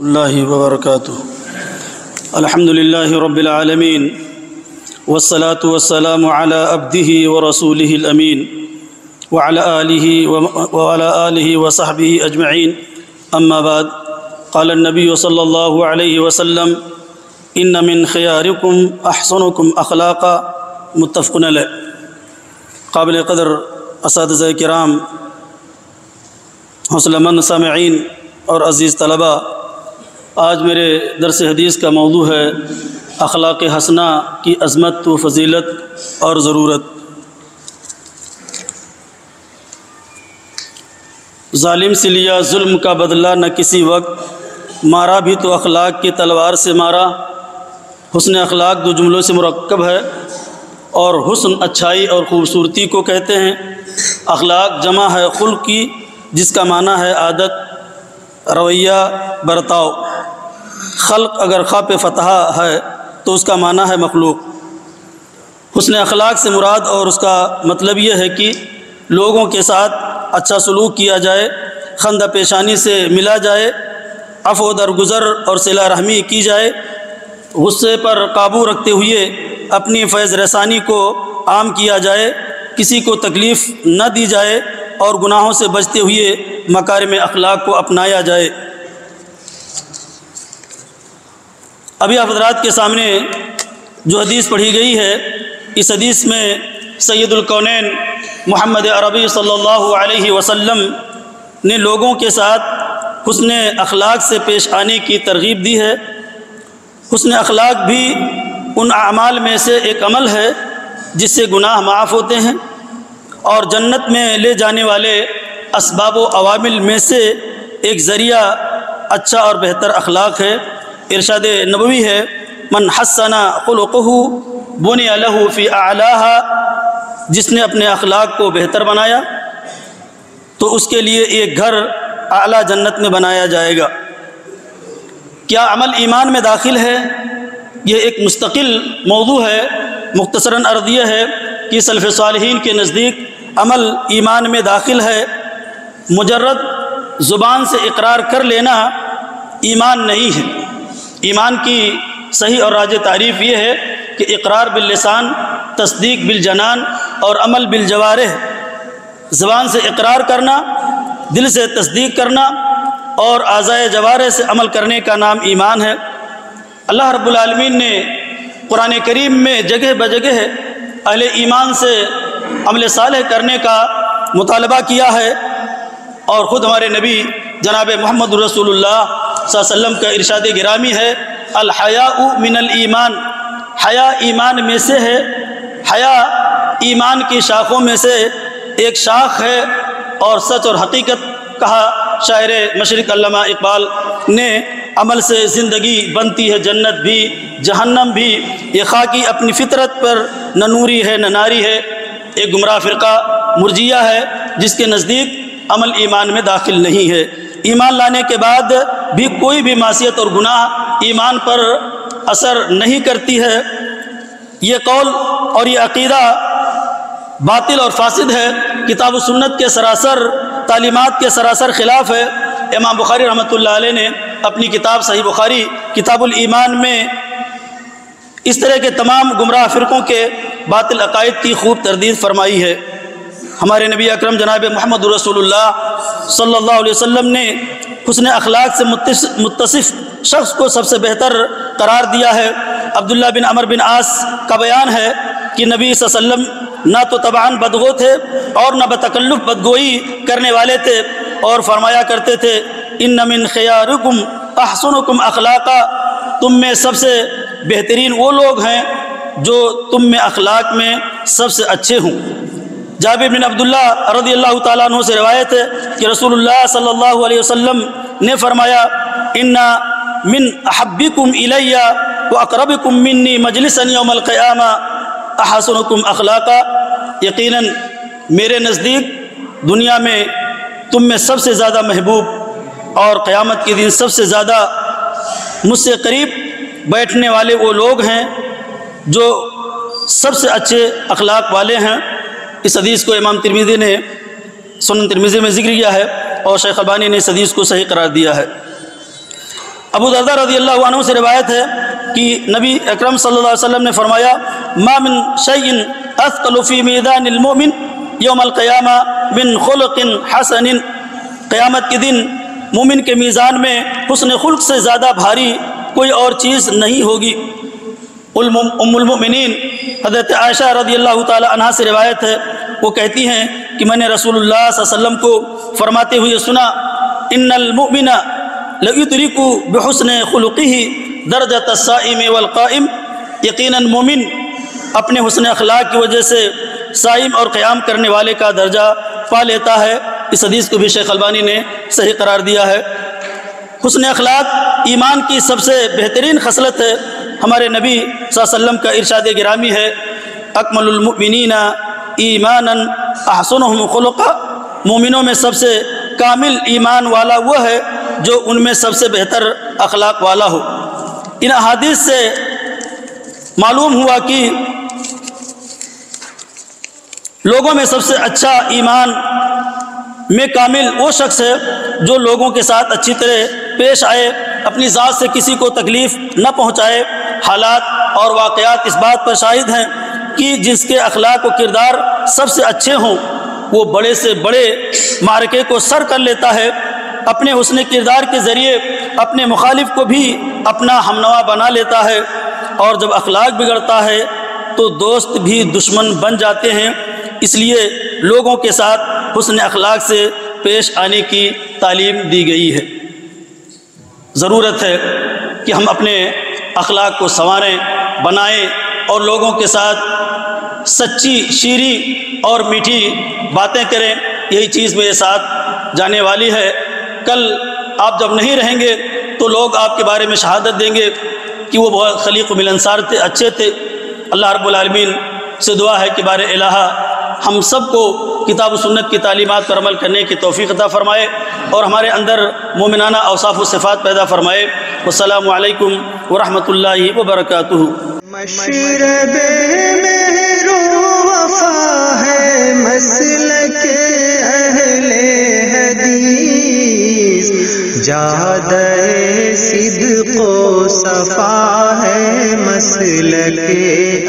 اللہ وبرکاتہ۔ الحمد للہ رب العالمین والصلاة والسلام علی عبدہ ورسولہ الامین وعلی آلہ وصحبہ اجمعین، اما بعد، قال النبی صلی اللہ علیہ وسلم ان من خیارکم احسنکم اخلاقا، متفق علیہ۔ قابل قدر اساتذہ کرام، حوصلہ مند سامعین اور عزیز طلباء، آج میرے درس حدیث کا موضوع ہے اخلاق حسنہ کی عظمت و فضیلت اور ضرورت۔ ظالم سے لیا ظلم کا بدلہ نہ کسی وقت، مارا بھی تو اخلاق کی تلوار سے مارا۔ حسن اخلاق دو جملوں سے مرکب ہے، اور حسن اچھائی اور خوبصورتی کو کہتے ہیں۔ اخلاق جمع ہے خلق کی، جس کا معنی ہے عادت، رویہ، برتاؤ۔ خلق اگر خاء پہ فتحہ ہے تو اس کا معنی ہے مخلوق۔ حسن اخلاق سے مراد اور اس کا مطلب یہ ہے کہ لوگوں کے ساتھ اچھا سلوک کیا جائے، خندہ پیشانی سے ملا جائے، عفو درگزر اور صلہ رحمی کی جائے، غصے پر قابو رکھتے ہوئے اپنی فیض رسانی کو عام کیا جائے، کسی کو تکلیف نہ دی جائے اور گناہوں سے بچتے ہوئے مکارم اخلاق کو اپنایا جائے۔ ابھی آپ حضرات کے سامنے جو حدیث پڑھی گئی ہے، اس حدیث میں سید الکونین محمد عربی صلی اللہ علیہ وسلم نے لوگوں کے ساتھ حسن اخلاق سے پیش آنے کی ترغیب دی ہے۔ حسن اخلاق بھی ان اعمال میں سے ایک عمل ہے جس سے گناہ معاف ہوتے ہیں، اور جنت میں لے جانے والے اسباب و عوامل میں سے ایک ذریعہ اچھا اور بہتر اخلاق ہے۔ ارشاد نبوی ہے، من حسن خلقہ بنی لہ فی اعلاہا، جس نے اپنے اخلاق کو بہتر بنایا تو اس کے لیے ایک گھر اعلیٰ جنت میں بنایا جائے گا۔ کیا عمل ایمان میں داخل ہے؟ یہ ایک مستقل موضوع ہے۔ مختصراً عرض یہ ہے کہ سلف صالحین کے نزدیک عمل ایمان میں داخل ہے، مجرد زبان سے اقرار کر لینا ایمان نہیں ہے۔ ایمان کی صحیح اور راجح تعریف یہ ہے کہ اقرار باللسان، تصدیق بالجنان اور عمل بالجوارح۔ زبان سے اقرار کرنا، دل سے تصدیق کرنا اور اعضائے جوارح سے عمل کرنے کا نام ایمان ہے۔ اللہ رب العالمین نے قرآن کریم میں جگہ بجگہ اہل ایمان سے عمل صالح کرنے کا مطالبہ کیا ہے، اور خود ہمارے نبی جناب محمد رسول اللہ صلی اللہ علیہ وسلم کا ارشاد گرامی ہے، الحیاء من الایمان، حیا ایمان میں سے ہے۔ حیا ایمان کی شاخوں میں سے ایک شاخ ہے، اور سچ اور حقیقت کہا شاعر مشرق علامہ اقبال نے، عمل سے زندگی بنتی ہے جنت بھی جہنم بھی، یہ خاکی اپنی فطرت پر نہ نوری ہے نہ ناری ہے۔ ایک گمراہ فرقہ مرجیہ ہے جس کے نزدیک عمل ایمان میں داخل نہیں ہے۔ ایمان لانے کے بعد بھی کوئی بھی معصیت اور گناہ ایمان پر اثر نہیں کرتی ہے۔ یہ قول اور یہ عقیدہ باطل اور فاسد ہے، کتاب و سنت کے سراسر تعلیمات کے سراسر خلاف ہے۔ امام بخاری رحمۃ اللہ علیہ نے اپنی کتاب صحیح بخاری کتاب الایمان میں اس طرح کے تمام گمراہ فرقوں کے باطل عقائد کی خوب تردید فرمائی ہے۔ ہمارے نبی اکرم جناب محمد رسول اللہ صلی اللہ علیہ وسلم نے حسن اخلاق سے متصف شخص کو سب سے بہتر قرار دیا ہے۔ عبداللہ بن عمر بن عاص کا بیان ہے کہ نبی صلی اللہ علیہ وسلم نہ تو طبعاً بدگو تھے اور نہ بتکلف بدگوئی کرنے والے تھے، اور فرمایا کرتے تھے، ان من خیارکم احسنکم اخلاقا، تم میں سب سے بہترین وہ لوگ ہیں جو تم میں اخلاق میں سب سے اچھے ہوں۔ جابر بن عبداللہ رضی اللہ تعالیٰ عنہ سے روایت ہے کہ رسول اللہ صلی اللہ علیہ وسلم نے فرمایا، ان من احبکم الی واقربکم منی مجلسا یوم القیامہ احسنکم اخلاقا، یقیناً میرے نزدیک دنیا میں تم میں سب سے زیادہ محبوب اور قیامت کے دن سب سے زیادہ مجھ سے قریب بیٹھنے والے وہ لوگ ہیں جو سب سے اچھے اخلاق والے ہیں۔ اس حدیث کو امام ترمذی نے سنن ترمذی میں ذکر کیا ہے، اور شیخ البانی نے اس حدیث کو صحیح قرار دیا ہے۔ ابو درداء رضی اللہ عنہ سے روایت ہے کہ نبی اکرم صلی اللہ علیہ وسلم نے فرمایا ما من شیء اثقل فی میدان المؤمن یوم القیامہ من خلق حسن، قیامت کے دن مومن کے میزان میں حسن خلق سے زیادہ بھاری کوئی اور چیز نہیں ہوگی۔ ام المؤمنین حضرت عائشہ رضی اللہ تعالی عنہا سے روایت ہے، وہ کہتی ہیں کہ میں نے رسول اللہ صلی اللہ علیہ وسلم کو فرماتے ہوئے سنا ان المؤمن لَيُدْرِكُ بِحُسْنِ خُلُقِهِ دَرْجَةَ الصَّائِمِ وَالْقَائِمِ، یقیناً مومن اپنے حسن اخلاق کی وجہ سے صائم اور قیام کرنے والے کا درجہ پا لیتا ہے۔ اس حدیث کو بھی شیخ البانی نے صحیح قرار دیا ہے۔ حسن اخلاق ایمان کی سب سے بہترین خصلت ہے۔ ہمارے نبی صلی اللہ علیہ وسلم کا ارشاد گرامی ہے اکمل المؤمنین ایمانا احسنهم خلقا، مومنوں میں سب سے کامل ایمان والا وہ ہے جو ان میں سب سے بہتر اخلاق والا ہو۔ ان احادیث سے معلوم ہوا کہ لوگوں میں سب سے اچھا ایمان میں کامل وہ شخص ہے جو لوگوں کے ساتھ اچھی طرح پیش آئے، اپنی ذات سے کسی کو تکلیف نہ پہنچائے۔ حالات اور واقعات اس بات پر شاہد ہیں کہ جس کے اخلاق و کردار سب سے اچھے ہوں وہ بڑے سے بڑے معرکے کو سر کر لیتا ہے، اپنے حسن کردار کے ذریعے اپنے مخالف کو بھی اپنا ہمنوا بنا لیتا ہے، اور جب اخلاق بگڑتا ہے تو دوست بھی دشمن بن جاتے ہیں۔ اس لیے لوگوں کے ساتھ حسن اخلاق سے پیش آنے کی تعلیم دی گئی ہے۔ ضرورت ہے کہ ہم اپنے اخلاق کو سنواریں، بنائیں اور لوگوں کے ساتھ سچی، شیریں اور میٹھی باتیں کریں۔ یہی چیز میرے ساتھ جانے والی ہے۔ کل آپ جب نہیں رہیں گے تو لوگ آپ کے بارے میں شہادت دیں گے کہ وہ بہت خلیق و ملنسار تھے، اچھے تھے۔ اللہ رب العالمین سے دعا ہے کہ بار الہ ہم سب کو کتاب و سنت کی تعلیمات پر عمل کرنے کی توفیق عطا فرمائے اور ہمارے اندر مومنانہ اوصاف و صفات پیدا فرمائے۔ والسلام علیکم ورحمۃ اللہ وبرکاتہ۔ مشرب مہر و وفا ہے مسلک اہل حدیث، جادہ صدق و صفا ہے مسلک